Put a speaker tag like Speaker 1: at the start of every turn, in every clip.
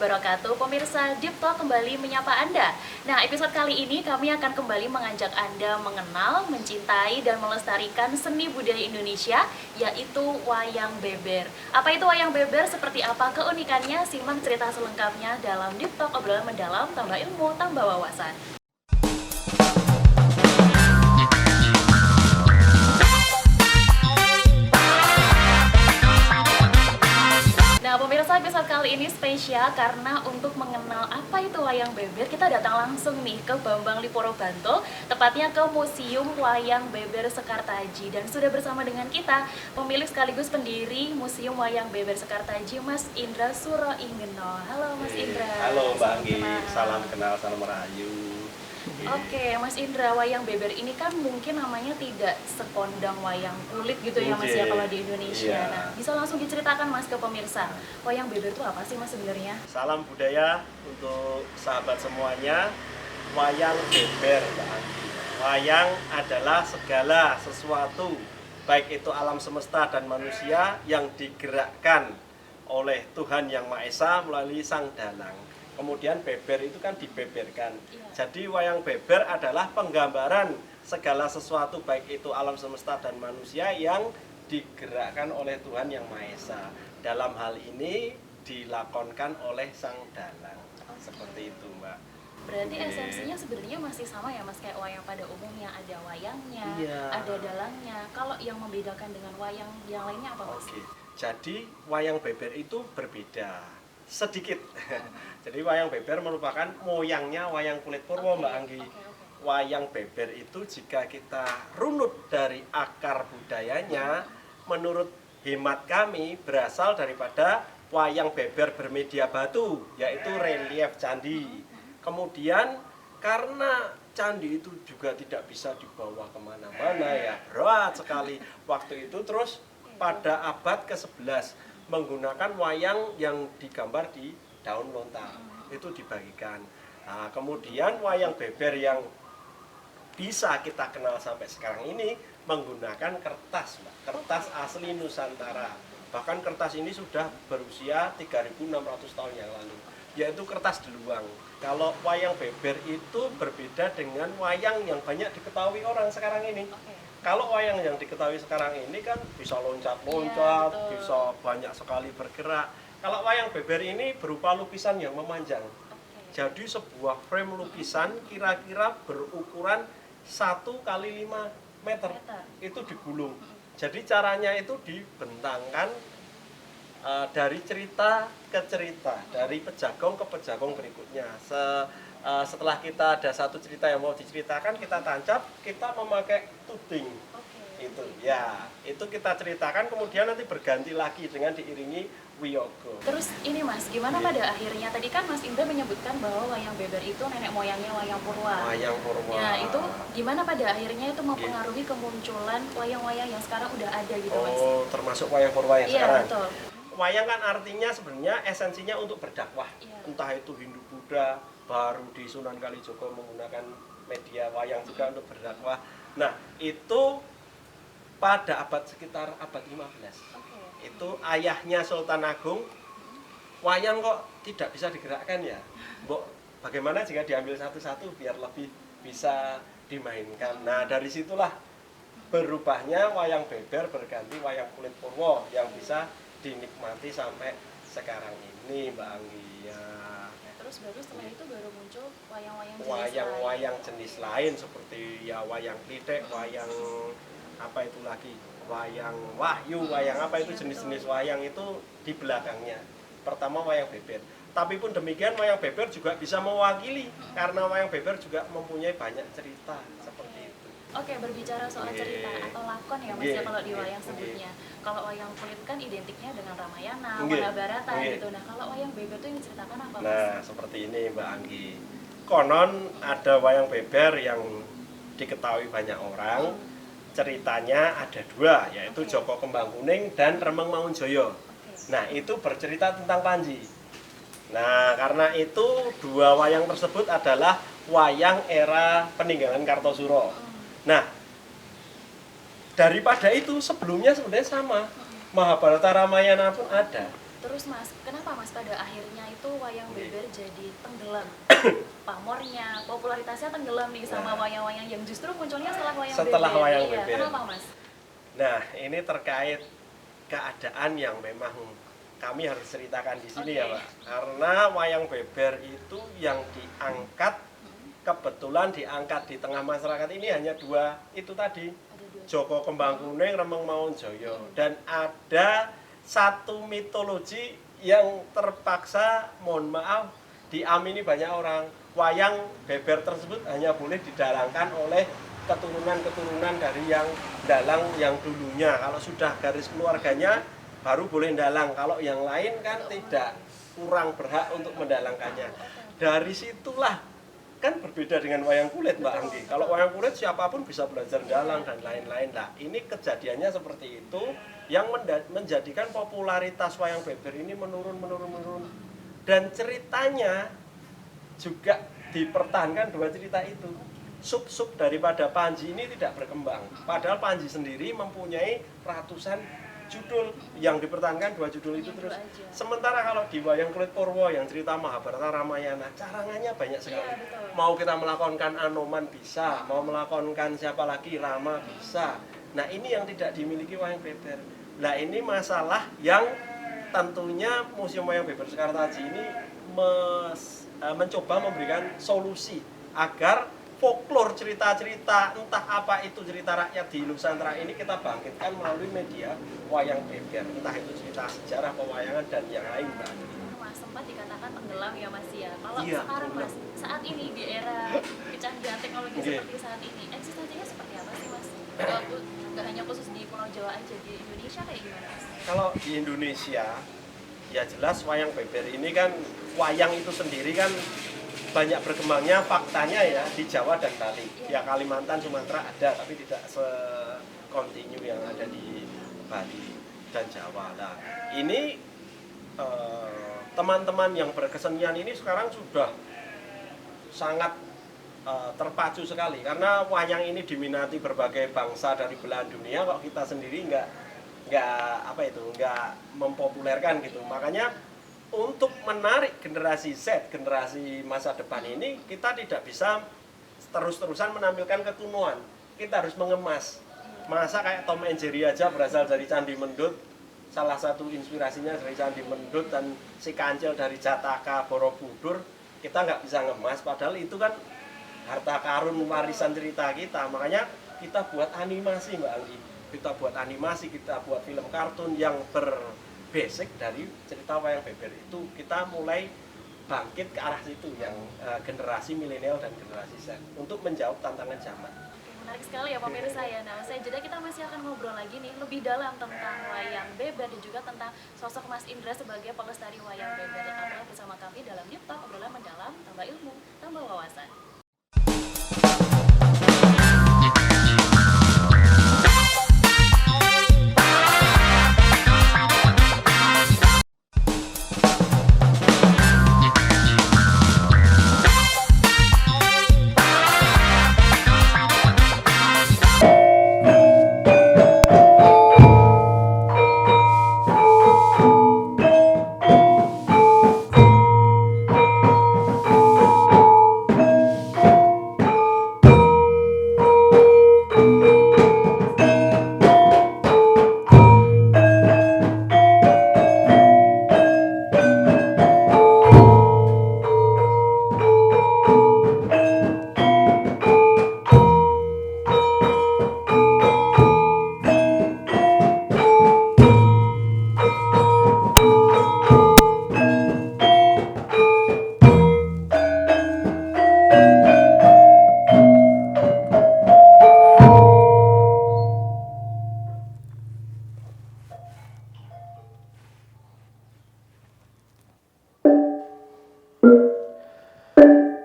Speaker 1: wabarakatuh. Pemirsa Deep Talk kembali menyapa Anda. Nah, episode kali ini kami akan kembali mengajak Anda mengenal, mencintai, dan melestarikan seni budaya Indonesia, yaitu wayang beber. Apa itu wayang beber? Seperti apa keunikannya? Simak cerita selengkapnya dalam Deep Talk, obrolan mendalam, tambah ilmu, tambah wawasan. Pemirsa, episode kali ini spesial karena untuk mengenal apa itu wayang beber, kita datang langsung nih ke Bambang Liporo Bantul, tepatnya ke Museum Wayang Beber Sekartaji. Dan sudah bersama dengan kita pemilik sekaligus pendiri Museum Wayang Beber Sekartaji, Mas Indra Suroingeno. Halo Mas Indra.
Speaker 2: Halo Mbak Anggi, salam kenal, salam rahayu.
Speaker 1: Oke, Mas Indra, wayang beber ini kan mungkin namanya tidak sekondang wayang kulit gitu ya Mas ya kalau di Indonesia.
Speaker 2: Iya.
Speaker 1: Nah, bisa langsung diceritakan Mas ke pemirsa, wayang beber itu apa sih Mas sebenarnya?
Speaker 2: Salam budaya untuk sahabat semuanya. Wayang beber Mbak Anggi. Wayang adalah segala sesuatu, baik itu alam semesta dan manusia yang digerakkan oleh Tuhan Yang Maha Esa melalui Sang Dalang. Kemudian beber itu kan dibeberkan. Jadi wayang beber adalah penggambaran segala sesuatu baik itu alam semesta dan manusia yang digerakkan oleh Tuhan Yang Maha Esa. Dalam hal ini dilakonkan oleh Sang Dalang. Seperti itu, Mbak.
Speaker 1: Berarti esensinya sebenarnya masih sama ya Mas, kayak wayang pada umumnya, ada wayangnya, ada dalangnya. Kalau yang membedakan dengan wayang yang lainnya apa Mas?
Speaker 2: Jadi wayang beber itu berbeda sedikit. Jadi wayang beber merupakan moyangnya wayang kulit purwo, Mbak Anggi. Wayang beber itu jika kita runut dari akar budayanya, menurut hemat kami berasal daripada wayang beber bermedia batu, yaitu relief candi. Kemudian karena candi itu juga tidak bisa dibawa kemana-mana ya, berat sekali waktu itu. Terus pada abad ke-11 menggunakan wayang yang digambar di daun lontar, itu dibagikan. Nah, kemudian wayang beber yang bisa kita kenal sampai sekarang ini menggunakan kertas, Mbak. Kertas asli Nusantara. Bahkan kertas ini sudah berusia 3.600 tahun yang lalu, yaitu kertas deluang. Kalau wayang beber itu berbeda dengan wayang yang banyak diketahui orang sekarang ini. Kalau wayang yang diketahui sekarang ini kan bisa loncat-loncat, bisa banyak sekali bergerak. Kalau wayang beber ini berupa lukisan yang memanjang. Jadi sebuah frame lukisan kira-kira berukuran 1 kali 5 meter. Itu digulung. Jadi caranya itu dibentangkan dari cerita ke cerita, dari pejagong ke pejagong berikutnya. Setelah kita ada satu cerita yang mau diceritakan, kita tancap, kita memakai tuding. Itu ya, itu kita ceritakan, kemudian nanti berganti lagi dengan diiringi wiyogo.
Speaker 1: Terus ini Mas, gimana pada akhirnya? Tadi kan Mas Indra menyebutkan bahwa wayang beber itu nenek moyangnya wayang purwa.
Speaker 2: Wayang purwa.
Speaker 1: Ya, itu gimana pada akhirnya itu mempengaruhi kemunculan wayang-wayang yang sekarang udah ada gitu Mas?
Speaker 2: Oh, termasuk wayang purwa yang sekarang?
Speaker 1: Iya, betul.
Speaker 2: Wayang kan artinya sebenarnya esensinya untuk berdakwah. Entah itu Hindu Buddha, baru di Sunan Kalijogo menggunakan media wayang juga untuk berdakwah. Nah, itu pada abad sekitar abad 15. Itu ayahnya Sultan Agung, wayang kok tidak bisa digerakkan ya? Mbok, bagaimana jika diambil satu-satu biar lebih bisa dimainkan. Nah, dari situlah berubahnya wayang beber berganti wayang kulit purwo yang bisa dinikmati sampai sekarang ini, Mbak Anggi. Ya.
Speaker 1: Terus baru setelah itu baru muncul
Speaker 2: wayang jenis lain seperti ya wayang klitek, wayang apa itu lagi, wayang wahyu, wayang apa itu, jenis-jenis wayang itu di belakangnya. Pertama wayang beber. Tapi pun demikian wayang beber juga bisa mewakili karena wayang beber juga mempunyai banyak cerita seperti itu.
Speaker 1: Oke, berbicara soal cerita atau lakon ya Mas ya kalau di wayang sebutnya. Kalau wayang kulit kan identiknya dengan Ramayana, Mahabharata gitu. Nah, kalau wayang beber itu yang diceritakan apa Mas?
Speaker 2: Nah, seperti ini Mbak Anggi. Konon ada wayang beber yang diketahui banyak orang. Ceritanya ada dua, yaitu Joko Kembang Kuning dan Remeng Mangunjoyo. Nah, itu bercerita tentang Panji. Nah, karena itu dua wayang tersebut adalah wayang era peninggalan Kartosuro. Nah, daripada itu sebelumnya sebenarnya sama. Mahabharata Ramayana pun ada.
Speaker 1: Terus Mas, kenapa Mas pada akhirnya itu wayang beber jadi tenggelam? Pamornya, popularitasnya tenggelam nih sama wayang-wayang yang justru munculnya setelah wayang beber.
Speaker 2: Wayang
Speaker 1: iya,
Speaker 2: beber.
Speaker 1: Kenapa Mas?
Speaker 2: Nah, ini terkait keadaan yang memang kami harus ceritakan di sini ya Pak. Karena wayang beber itu yang diangkat, kebetulan diangkat di tengah masyarakat ini hanya dua itu tadi. Joko Kembang Kuning, Remeng Maunjoyo. Dan ada satu mitologi yang terpaksa, mohon maaf, diamini banyak orang. Wayang beber tersebut hanya boleh didalangkan oleh keturunan-keturunan dari yang dalang yang dulunya. Kalau sudah garis keluarganya baru boleh dalang. Kalau yang lain kan tidak, kurang berhak untuk mendalangkannya. Dari situlah kan berbeda dengan wayang kulit Mbak Anggi. Kalau wayang kulit siapapun bisa belajar dalang dan lain-lain. Nah, ini kejadiannya seperti itu yang menjadikan popularitas wayang beber ini menurun. Dan ceritanya juga dipertahankan dua cerita itu. Sub-sub daripada Panji ini tidak berkembang. Padahal Panji sendiri mempunyai ratusan judul yang dipertahankan, dua judul itu terus. Sementara kalau di wayang kulit Purwo yang cerita Mahabharata Ramayana, carangannya banyak sekali. Mau kita melakonkan Anoman bisa, mau melakonkan siapa lagi, Rama bisa. Nah, ini yang tidak dimiliki wayang beber. Nah, ini masalah yang tentunya Museum Wayang Beber Sekartaji ini mencoba memberikan solusi agar folklore, cerita-cerita, entah apa itu cerita rakyat di Nusantara ini kita bangkitkan melalui media wayang beber, entah itu cerita sejarah, pewayangan, dan yang lain Mbak.
Speaker 1: Mas, sempat dikatakan tenggelam ya Mas ya. Kalau
Speaker 2: Iya,
Speaker 1: sekarang Mas, saat ini di era kecanggihan teknologi
Speaker 2: Oke.
Speaker 1: seperti saat ini, eksistensinya seperti apa sih Mas? Nggak hanya khusus di Pulau Jawa aja, di Indonesia kayak gimana Mas?
Speaker 2: Kalau di Indonesia, ya jelas wayang beber ini kan, wayang itu sendiri kan banyak berkembangnya faktanya ya di Jawa dan Bali. Ya Kalimantan, Sumatera ada, tapi tidak se-kontinu yang ada di Bali dan Jawa. Nah, ini teman-teman yang berkesenian ini sekarang sudah sangat terpacu sekali karena wayang ini diminati berbagai bangsa dari belahan dunia. Kok kita sendiri nggak mempopulerkan gitu. Makanya untuk menarik generasi Z, generasi masa depan ini, kita tidak bisa terus-terusan menampilkan kekunoan. Kita harus mengemas. Masa kayak Tom and Jerry aja berasal dari Candi Mendut, salah satu inspirasinya dari Candi Mendut, dan si Kancil dari Jataka, Borobudur, kita nggak bisa ngemas, padahal itu kan harta karun warisan cerita kita. Makanya kita buat animasi Mbak Anggi. Kita buat animasi, kita buat film kartun yang basic dari cerita wayang beber itu. Kita mulai bangkit ke arah situ yang generasi milenial dan generasi Z untuk menjawab tantangan zaman.
Speaker 1: Menarik sekali ya pemirsa ya. Nah, usai jeda kita masih akan ngobrol lagi nih lebih dalam tentang wayang beber dan juga tentang sosok Mas Indra sebagai pelestari wayang beber. Tetaplah bersama kami dalam Deep Talk, obrolan mendalam, tambah ilmu, tambah wawasan.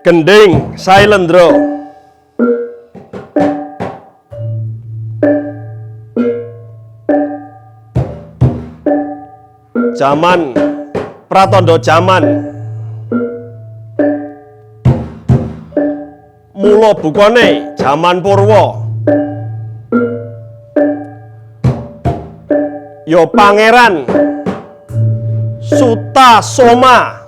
Speaker 2: Gending Sailendro. Jaman Pratandha jaman mula bukane jaman Purwa. Ya pangeran Sutasoma.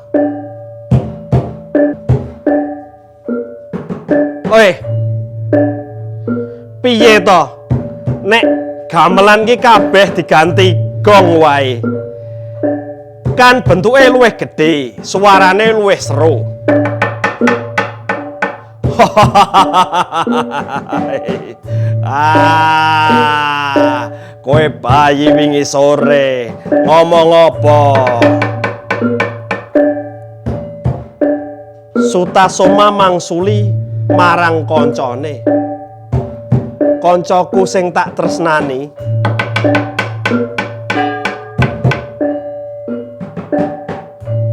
Speaker 2: Oi, piye to? Nek gamelan ki kabeh diganti gong wae. Kan bentuke luwih gedhe, suarane luwih seru. Kowe bayi wingi sore ngomong apa? Sutasoma mangsuli marang koncone. Koncoku sing tak tresnani.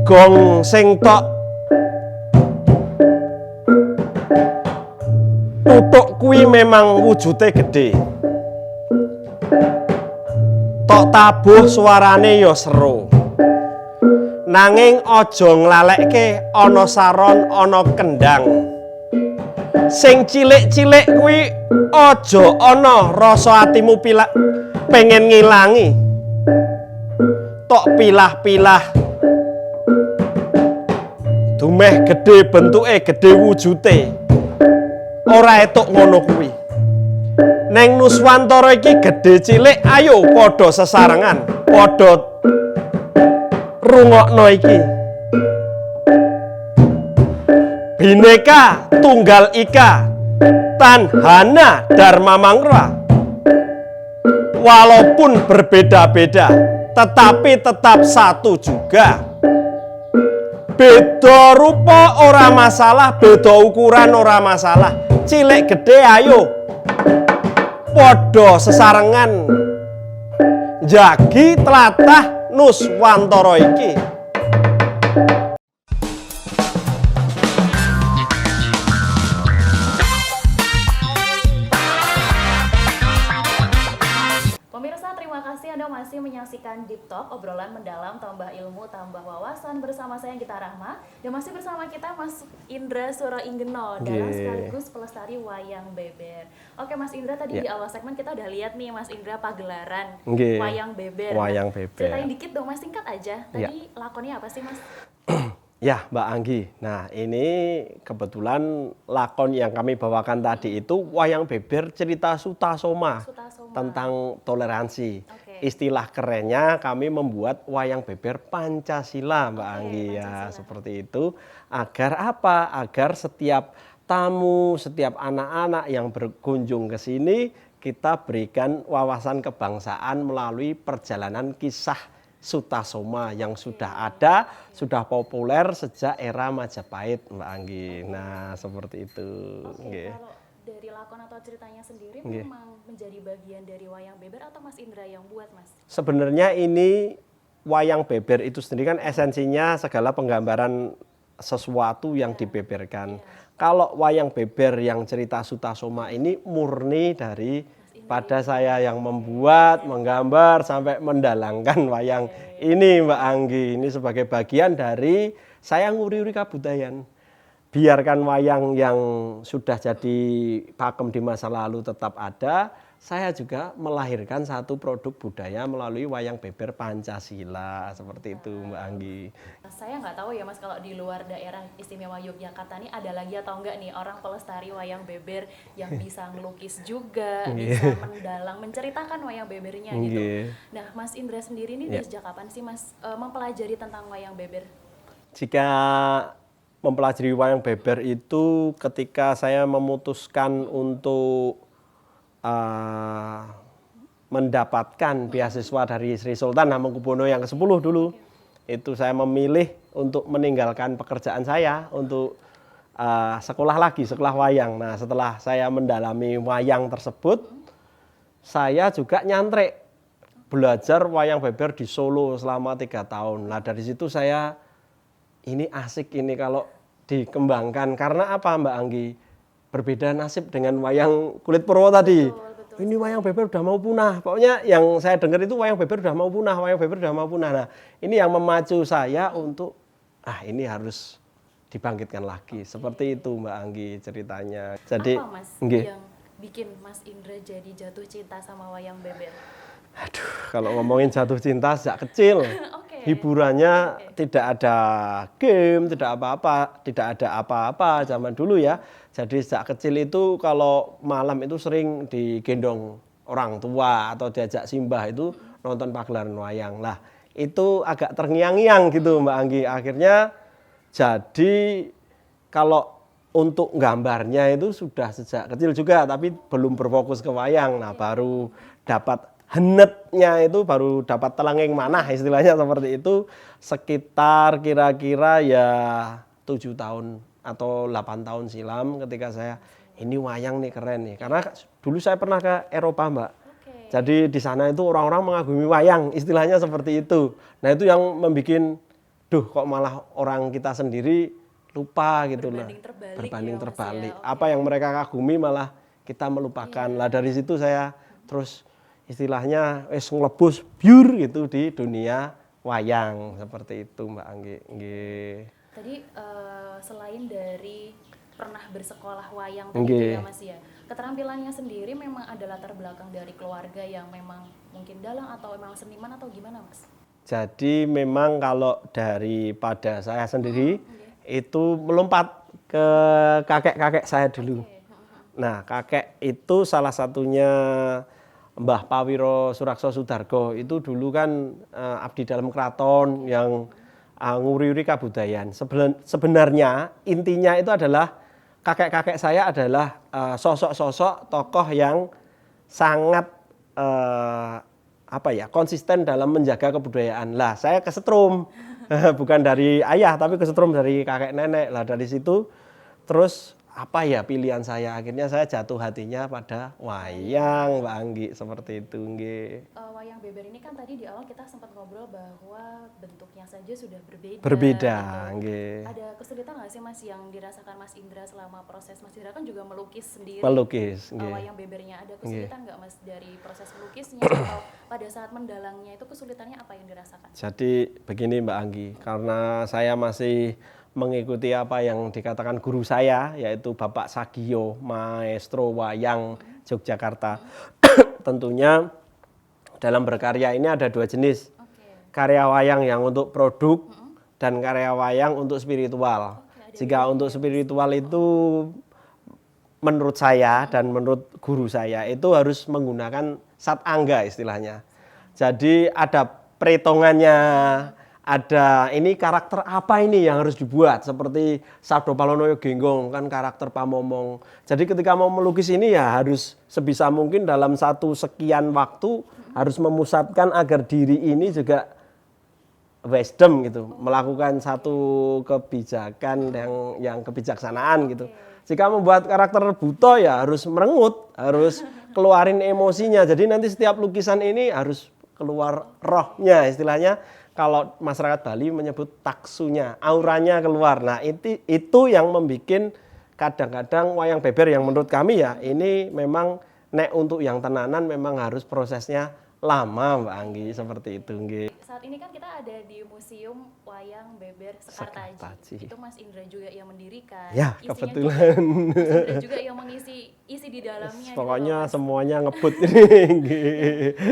Speaker 2: Gong sing tok tutuk kuwi memang wujude gedhe. Tok tabuh suarane ya seru. Nanging aja nglalekke ana saron ana kendang. Sing cilik-cilik kuwi aja ana rasa atimu pilak pengen ngilangi. Tok pilah-pilah. Dumeh gedhe bentuke, gedhe wujute. Ora etuk ngono kuwi. Neng Nuswantara iki gedhe cilik, ayo padha sesarengan, padha rungokno iki. Bhinneka Tunggal Ika, Tanhana Dharma Mangra. Walaupun berbeda-beda, tetapi tetap satu juga. Beda rupa ora masalah, beda ukuran ora masalah. Cilik gede ayo padha sesarengan njagi tlatah Nuswantara iki.
Speaker 1: Pemirsa, terima kasih Anda masih menyaksikan Deep Talk, obrolan mendalam, tambah ilmu, tambah wawasan bersama saya Gita Rahma. Dan masih bersama kita Mas Indra Surainggeno, dalang sekaligus pelestari wayang beber. Oke Mas Indra, tadi di awal segmen kita udah lihat nih Mas Indra pagelaran wayang beber.
Speaker 2: Wayang beber.
Speaker 1: Ceritain dikit dong Mas, singkat aja. Tadi lakonnya apa sih Mas?
Speaker 2: Ya Mbak Anggi, nah ini kebetulan lakon yang kami bawakan tadi itu wayang beber cerita Sutasoma. Tentang toleransi. Istilah kerennya kami membuat wayang beber Pancasila Mbak Anggi ya, seperti itu. Agar apa? Agar setiap tamu, setiap anak-anak yang berkunjung ke sini kita berikan wawasan kebangsaan melalui perjalanan kisah Sutasoma yang sudah ada, sudah populer sejak era Majapahit, Mbak Anggi. Nah, seperti itu.
Speaker 1: Kalau dari lakon atau ceritanya sendiri memang menjadi bagian dari wayang beber atau Mas Indra yang buat, Mas?
Speaker 2: Sebenarnya ini wayang beber itu sendiri kan esensinya segala penggambaran sesuatu yang dibeberkan. Kalau wayang beber yang cerita Sutasoma ini murni dari pada saya yang membuat, menggambar, sampai mendalangkan wayang ini Mbak Anggi. Ini sebagai bagian dari saya nguri-uri kabudayan. Biarkan wayang yang sudah jadi pakem di masa lalu tetap ada, saya juga melahirkan satu produk budaya melalui wayang beber Pancasila, seperti itu Mbak Anggi.
Speaker 1: Saya nggak tahu ya Mas, kalau di luar daerah istimewa Yogyakarta ini ada lagi atau enggak nih orang pelestari wayang beber yang bisa ngelukis juga, bisa mendalang, menceritakan wayang bebernya gitu. Nah Mas Indra sendiri ini dari sejak kapan sih Mas mempelajari tentang wayang beber?
Speaker 2: Jika mempelajari wayang beber itu ketika saya memutuskan untuk mendapatkan beasiswa dari Sri Sultan Hamengkubuwono yang ke-10 dulu. Itu saya memilih untuk meninggalkan pekerjaan saya untuk sekolah lagi, sekolah wayang. Nah, setelah saya mendalami wayang tersebut, saya juga nyantrik belajar wayang beber di Solo selama 3 tahun. Nah, dari situ saya ini asik ini kalau dikembangkan. Karena apa Mbak Anggi? Berbeda nasib dengan wayang kulit purwo tadi. Betul. Ini wayang beber udah mau punah. Pokoknya yang saya dengar itu wayang beber udah mau punah, wayang beber udah mau punah. Nah, ini yang memacu saya untuk ini harus dibangkitkan lagi. Seperti itu Mbak Anggi ceritanya. Jadi
Speaker 1: apa Mas yang bikin Mas Indra jadi jatuh cinta sama wayang beber?
Speaker 2: Aduh, kalau ngomongin jatuh cinta sejak kecil, hiburannya tidak ada game, tidak apa-apa, tidak ada apa-apa zaman dulu ya. Jadi sejak kecil itu kalau malam itu sering digendong orang tua atau diajak simbah itu nonton pagelaran wayang. Lah, itu agak terngiang-ngiang gitu Mbak Anggi. Akhirnya jadi kalau untuk gambarnya itu sudah sejak kecil juga, tapi belum berfokus ke wayang. Nah, baru dapat henetnya itu, baru dapat telenging manah istilahnya seperti itu, sekitar kira-kira ya 7 tahun atau 8 tahun silam ketika saya, ini wayang nih keren nih. Karena dulu saya pernah ke Eropa Mbak. Jadi di sana itu orang-orang mengagumi wayang, istilahnya seperti itu. Nah itu yang membuat, duh kok malah orang kita sendiri lupa gitu lah, berbanding terbalik. Apa yang mereka kagumi malah kita melupakan. Lah dari situ saya terus istilahnya ngelebus biur gitu di dunia wayang seperti itu Mbak Anggi.
Speaker 1: Tadi selain dari pernah bersekolah wayang tadi ya Mas ya, keterampilannya sendiri memang ada latar belakang dari keluarga yang memang mungkin dalang atau memang seniman atau gimana Mas?
Speaker 2: Jadi memang kalau daripada saya sendiri itu melompat ke kakek-kakek saya dulu. Nah, kakek itu salah satunya Mbah Pawiro Surakso Sudargo. Itu dulu kan abdi dalam keraton yang nguri-uri kabudayan. Sebenarnya intinya itu adalah kakek-kakek saya adalah sosok-sosok tokoh yang sangat konsisten dalam menjaga kebudayaan. Lah, saya kesetrum. Bukan dari ayah tapi kesetrum dari kakek nenek. Lah dari situ terus pilihan saya, akhirnya saya jatuh hatinya pada wayang Mbak Anggi seperti itu nggih.
Speaker 1: Wayang beber ini kan tadi di awal kita sempat ngobrol bahwa bentuknya saja sudah berbeda.
Speaker 2: Berbeda
Speaker 1: gitu.
Speaker 2: Nggih.
Speaker 1: Ada kesulitan nggak sih Mas yang dirasakan Mas Indra selama proses Mas Indra kan juga melukis sendiri.
Speaker 2: Melukis nggih.
Speaker 1: Wayang bebernya ada kesulitan nggak Mas dari proses melukisnya atau pada saat mendalangnya itu kesulitannya apa yang dirasakan?
Speaker 2: Jadi begini Mbak Anggi, karena saya masih mengikuti apa yang dikatakan guru saya, yaitu Bapak Sagio, Maestro Wayang Yogyakarta. Tentunya dalam berkarya ini ada dua jenis, karya wayang yang untuk produk dan karya wayang untuk spiritual. Jika untuk spiritual itu menurut saya dan menurut guru saya itu harus menggunakan satangga istilahnya. Jadi ada perhitungannya, ada ini karakter apa ini yang harus dibuat, seperti Sabdo Palonoyo Genggong kan karakter Pamomong. Jadi ketika mau melukis ini ya harus sebisa mungkin dalam satu sekian waktu harus memusatkan agar diri ini juga wisdom gitu, melakukan satu kebijakan yang kebijaksanaan gitu. Jika membuat karakter buto ya harus merengut, harus keluarin emosinya. Jadi nanti setiap lukisan ini harus keluar rohnya istilahnya. Kalau masyarakat Bali menyebut taksunya, auranya keluar. Nah itu yang membuat kadang-kadang wayang beber yang menurut kami ya ini memang nek untuk yang tenanan memang harus prosesnya lama Mbak Anggi seperti itu.
Speaker 1: Saat ini kan kita ada di Museum Wayang Beber Sekartaji. Itu Mas Indra juga yang mendirikan.
Speaker 2: Ya kebetulan.
Speaker 1: Mas Indra juga yang mengisi di dalamnya.
Speaker 2: Pokoknya
Speaker 1: gitu,
Speaker 2: semuanya ngebut ini.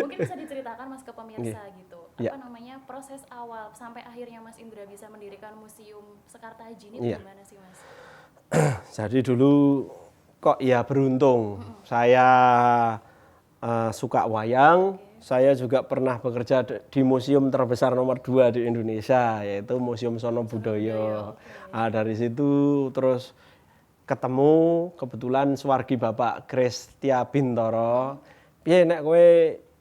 Speaker 1: Mungkin bisa diceritakan Mas ke pemirsa gitu. Apa namanya proses awal sampai akhirnya Mas Indra bisa mendirikan Museum Sekartaji ini gimana sih Mas?
Speaker 2: Jadi dulu kok ya beruntung saya suka wayang. Saya juga pernah bekerja di museum terbesar nomor 2 di Indonesia, yaitu Museum Sono Budoyo. Dari situ terus ketemu kebetulan suwargi Bapak Krestia Bintoro. Piye nek kowe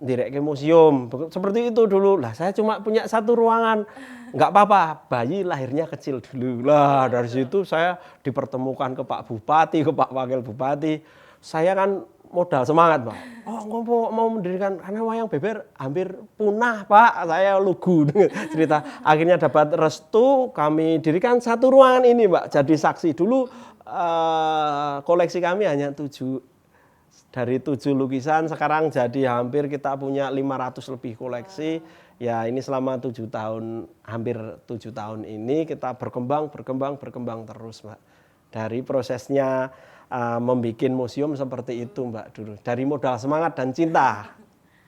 Speaker 2: ndirekke museum? Seperti itu dulu. Lah saya cuma punya satu ruangan. Enggak apa-apa, bayi lahirnya kecil dulu. Lah dari situ saya dipertemukan ke Pak Bupati, ke Pak Wakil Bupati. Saya kan modal semangat Pak. Oh mau mendirikan, karena wayang beber hampir punah Pak. Saya lugu cerita. Akhirnya dapat restu, kami dirikan satu ruangan ini Pak. Jadi saksi dulu koleksi kami hanya 7 dari 7 lukisan. Sekarang jadi hampir kita punya 500 lebih koleksi. Ya ini selama 7 tahun, hampir 7 tahun ini kita berkembang terus Mbak. Dari prosesnya membuat museum seperti itu Mbak dulu, dari modal semangat dan cinta.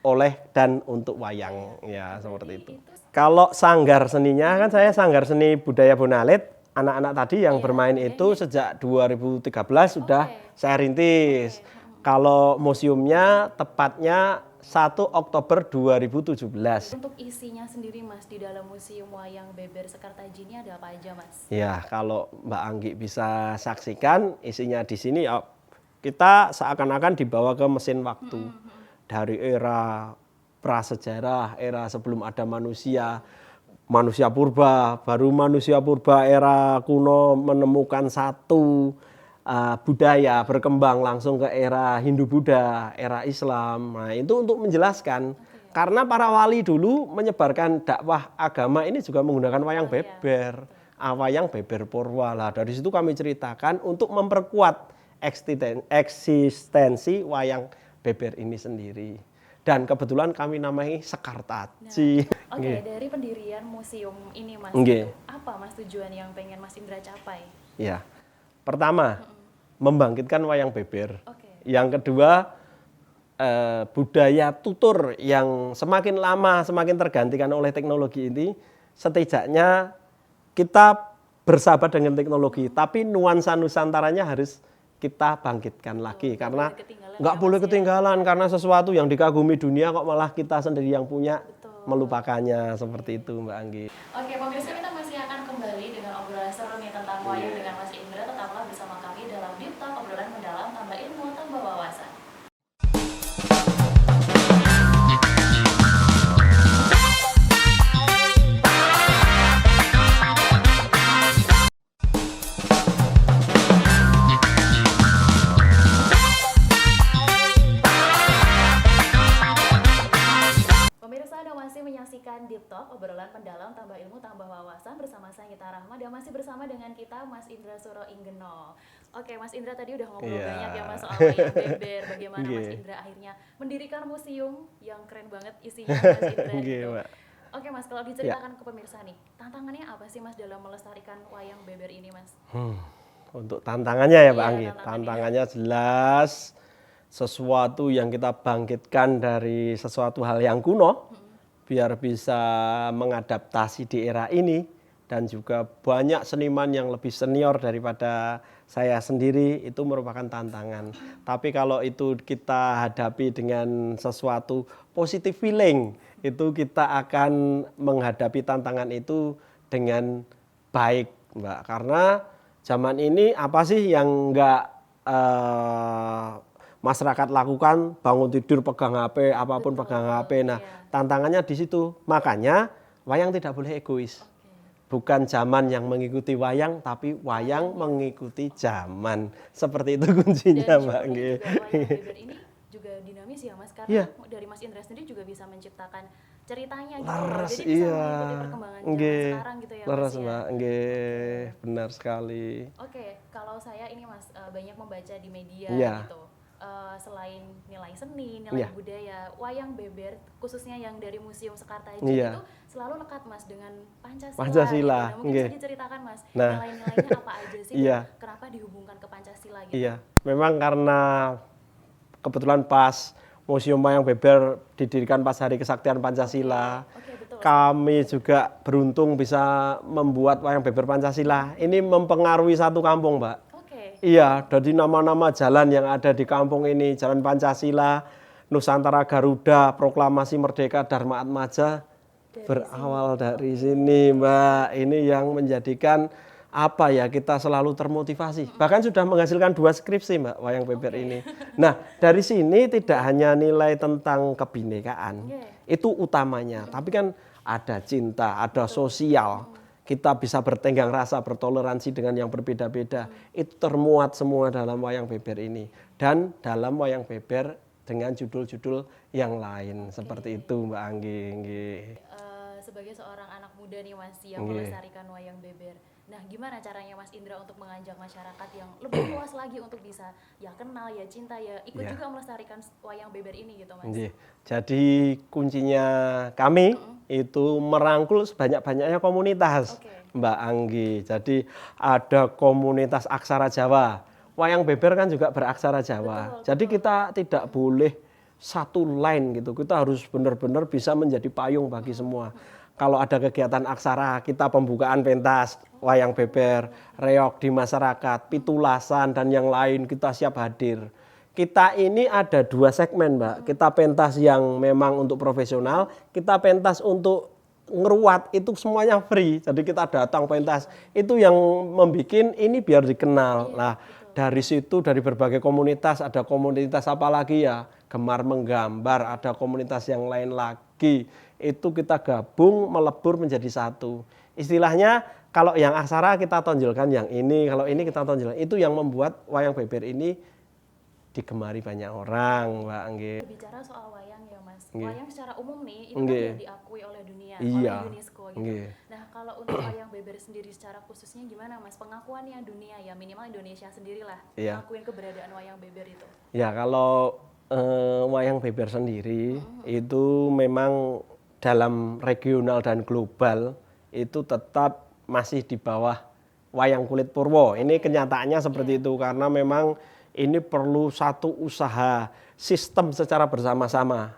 Speaker 2: oleh dan untuk wayang ya seperti itu. Kalau sanggar seninya kan saya sanggar seni budaya Bonalit, anak-anak tadi yang bermain itu sejak 2013 sudah saya rintis. Kalau museumnya tepatnya 1 Oktober 2017.
Speaker 1: Untuk isinya sendiri Mas di dalam Museum Wayang Beber Sekartaji ini ada apa aja Mas?
Speaker 2: Ya kalau Mbak Anggi bisa saksikan isinya di sini ya, kita seakan-akan dibawa ke mesin waktu dari era prasejarah, era sebelum ada manusia, manusia purba, baru manusia purba era kuno menemukan satu budaya berkembang langsung ke era Hindu-Buddha, era Islam. Nah itu untuk menjelaskan, karena para wali dulu menyebarkan dakwah agama ini juga menggunakan wayang beber, wayang beber Purwa. Lah dari situ kami ceritakan untuk memperkuat eksistensi wayang beber ini sendiri. Dan kebetulan kami namai Sekartaji.
Speaker 1: Oke, dari pendirian museum ini Mas, apa Mas tujuan yang pengen Mas Indra capai?
Speaker 2: Ya, pertama membangkitkan wayang beber. Yang kedua budaya tutur yang semakin lama semakin tergantikan oleh teknologi ini, setidaknya kita bersahabat dengan teknologi, tapi nuansa nusantaranya harus kita bangkitkan lagi, karena nggak boleh ketinggalan, karena sesuatu yang dikagumi dunia kok malah kita sendiri yang punya melupakannya, seperti itu Mbak Anggi.
Speaker 1: Oke pemirsa, kita masih akan kembali dengan obrolan seru nih tentang wayang dengan Mas Indra. Tetaplah bersama kami dalam Deep Talk, obrolan mendalam, tambah ilmu, tambah wawasan. Menyaksikan Deep Talk, obrolan mendalam, tambah ilmu, tambah wawasan bersama saya Gita Rahma, dan masih bersama dengan kita Mas Indra Suro Inggeno. Oke, Mas Indra tadi udah ngobrol banyak ya Mas soal wayang beber, bagaimana Mas Indra akhirnya mendirikan museum yang keren banget isinya Mas Indra gitu. Oke Mas, kalau diceritakan ke pemirsa nih, tantangannya apa sih Mas dalam melestarikan wayang beber ini Mas?
Speaker 2: Untuk tantangannya ya Mbak Anggi, tantangannya jelas sesuatu yang kita bangkitkan dari sesuatu hal yang kuno, biar bisa mengadaptasi di era ini, dan juga banyak seniman yang lebih senior daripada saya sendiri, itu merupakan tantangan. Tapi kalau itu kita hadapi dengan sesuatu positive feeling, itu kita akan menghadapi tantangan itu dengan baik Mbak. Karena zaman ini apa sih yang enggak masyarakat lakukan, bangun tidur pegang HP, apapun pegang HP. Nah, tantangannya di situ. Makanya wayang tidak boleh egois. Bukan zaman yang mengikuti wayang, tapi wayang mengikuti zaman. Seperti itu kuncinya, Mbak.
Speaker 1: Dan wayang beber ini juga dinamis ya, Mas, karena dari Mas Indra sendiri juga bisa menciptakan ceritanya gitu.
Speaker 2: Laras,
Speaker 1: jadi bisa mengikuti perkembangan zaman sekarang gitu ya,
Speaker 2: Laras,
Speaker 1: Mas ya.
Speaker 2: Mbak. Benar sekali.
Speaker 1: Oke, kalau saya ini Mas banyak membaca di media gitu. Selain nilai seni, nilai budaya, wayang beber khususnya yang dari Museum Sekartaji itu selalu lekat Mas dengan Pancasila. Gitu. Nah, mungkin bisa diceritakan Mas, nilai-nilainya apa aja sih? Kenapa dihubungkan ke Pancasila gitu?
Speaker 2: Iya, memang karena kebetulan pas Museum Wayang Beber didirikan pas Hari Kesaktian Pancasila. Kami juga beruntung bisa membuat wayang beber Pancasila. Ini mempengaruhi satu kampung, Mbak. Iya, dari nama-nama jalan yang ada di kampung ini, Jalan Pancasila, Nusantara Garuda, Proklamasi Merdeka, Dharma Atmaja, berawal dari sini, Mbak. Ini yang menjadikan apa ya, kita selalu termotivasi. Bahkan sudah menghasilkan 2 skripsi, Mbak, wayang beber ini. Nah, dari sini tidak hanya nilai tentang kebinekaan, itu utamanya. Tapi kan ada cinta, ada sosial. Kita bisa bertenggang rasa, bertoleransi dengan yang berbeda-beda. Itu termuat semua dalam wayang beber ini. Dan dalam wayang beber dengan judul-judul yang lain. Seperti itu Mbak Anggi.
Speaker 1: Sebagai seorang anak muda nih Mas yang melestarikan wayang beber. Nah gimana caranya Mas Indra untuk mengajak masyarakat yang lebih luas lagi untuk bisa ya kenal, ya cinta, ya ikut juga melestarikan wayang beber ini gitu Mas?
Speaker 2: Jadi kuncinya kami itu merangkul sebanyak-banyaknya komunitas Mbak Anggi. Jadi ada komunitas aksara Jawa. Wayang beber kan juga beraksara Jawa. Jadi kita tidak boleh satu line gitu. Kita harus benar-benar bisa menjadi payung bagi semua. Kalau ada kegiatan aksara, kita pembukaan pentas, wayang beber, reog di masyarakat, pitulasan dan yang lain kita siap hadir. Kita ini ada 2 segmen, Mbak. Kita pentas yang memang untuk profesional, kita pentas untuk ngeruat, itu semuanya free. Jadi kita datang pentas, itu yang membuat ini biar dikenal. Nah, dari situ dari berbagai komunitas, ada komunitas apa lagi ya, gemar menggambar, ada komunitas yang lain lagi. Itu kita gabung melebur menjadi satu. Istilahnya kalau yang aksara kita tonjolkan yang ini, kalau ini kita tonjolkan. Itu yang membuat wayang beber ini digemari banyak orang, Mbak Anggi.
Speaker 1: Bicara soal wayang ya Mas,
Speaker 2: Nggih.
Speaker 1: wayang secara umum nih itu kan
Speaker 2: Nggih.
Speaker 1: udah diakui oleh dunia,
Speaker 2: Iya.
Speaker 1: oleh UNESCO gitu.
Speaker 2: Nggih.
Speaker 1: Nah kalau untuk wayang beber sendiri secara khususnya gimana Mas? Pengakuannya dunia ya minimal Indonesia sendirilah
Speaker 2: Iya.
Speaker 1: ngakuin keberadaan wayang beber itu.
Speaker 2: Ya kalau wayang beber sendiri itu memang dalam regional dan global itu tetap masih di bawah wayang kulit purwo. Ini kenyataannya seperti itu karena memang ini perlu satu usaha sistem secara bersama-sama.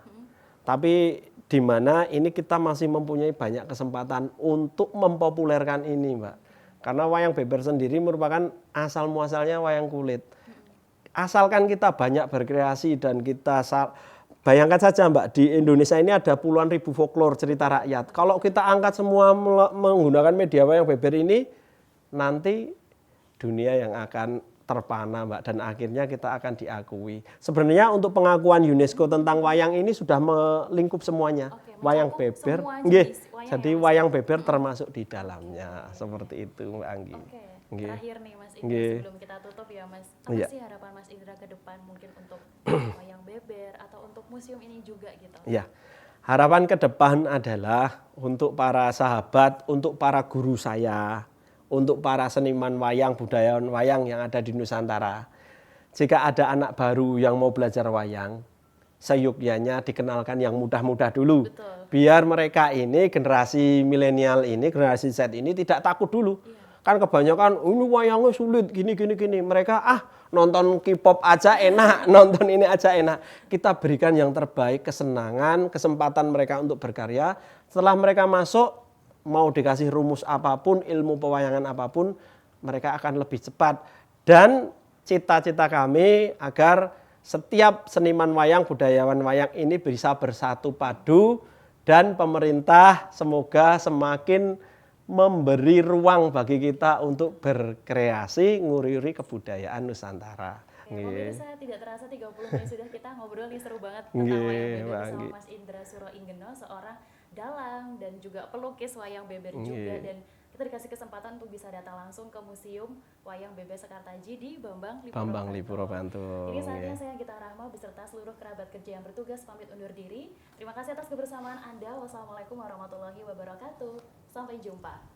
Speaker 2: Tapi di mana ini kita masih mempunyai banyak kesempatan untuk mempopulerkan ini, Mbak. Karena wayang beber sendiri merupakan asal muasalnya wayang kulit. Asalkan kita banyak berkreasi dan kita bayangkan saja Mbak, di Indonesia ini ada puluhan ribu folklore cerita rakyat. Kalau kita angkat semua menggunakan media wayang beber ini, nanti dunia yang akan terpana Mbak, dan akhirnya kita akan diakui. Sebenarnya untuk pengakuan UNESCO tentang wayang ini sudah melingkup semuanya.
Speaker 1: Oke,
Speaker 2: Wayang
Speaker 1: mencakup
Speaker 2: beber,
Speaker 1: semua
Speaker 2: nggih.
Speaker 1: jenis wayang
Speaker 2: Jadi
Speaker 1: ya, Mas?
Speaker 2: wayang beber termasuk di dalamnya, seperti itu Mbak Anggi.
Speaker 1: Oke,
Speaker 2: Nggih.
Speaker 1: terakhir nih Mas Indra
Speaker 2: Nggih.
Speaker 1: sebelum kita tutup ya Mas. Apa
Speaker 2: Iya.
Speaker 1: sih harapan Mas Indra ke depan mungkin untuk wayang beber atau untuk museum ini juga gitu?
Speaker 2: Ya, harapan ke depan adalah untuk para sahabat, untuk para guru saya, untuk para seniman wayang, budayawan wayang yang ada di Nusantara. Jika ada anak baru yang mau belajar wayang, seyogyanya dikenalkan yang mudah-mudah dulu.
Speaker 1: Betul.
Speaker 2: Biar mereka ini, generasi milenial ini, generasi Z ini tidak takut dulu. Kan kebanyakan, ini wayangnya sulit, gini. Mereka, nonton K-pop aja enak, nonton ini aja enak. Kita berikan yang terbaik, kesenangan, kesempatan mereka untuk berkarya. Setelah mereka masuk, mau dikasih rumus apapun, ilmu pewayangan apapun, mereka akan lebih cepat. Dan cita-cita kami agar setiap seniman wayang, budayawan wayang ini bisa bersatu padu, dan pemerintah semoga semakin memberi ruang bagi kita untuk berkreasi, nguri-uri kebudayaan Nusantara.
Speaker 1: Oke, pemirsa tidak terasa 30 menit sudah kita ngobrol nih seru banget tentang
Speaker 2: Nggih,
Speaker 1: wayang beber
Speaker 2: Mbak
Speaker 1: bersama
Speaker 2: Anggi.
Speaker 1: Mas Indra Suro Inggeno, seorang dalang dan juga pelukis wayang beber juga,
Speaker 2: Nggih.
Speaker 1: dan kita dikasih kesempatan untuk bisa datang langsung ke Museum Wayang Beber Sekartaji di Bambang
Speaker 2: Lipuro Bantul.
Speaker 1: Ini saatnya
Speaker 2: Nggih.
Speaker 1: saya Gita Rahma beserta seluruh kerabat kerja yang bertugas pamit undur diri. Terima kasih atas kebersamaan Anda. Wassalamualaikum warahmatullahi wabarakatuh. Sampai jumpa.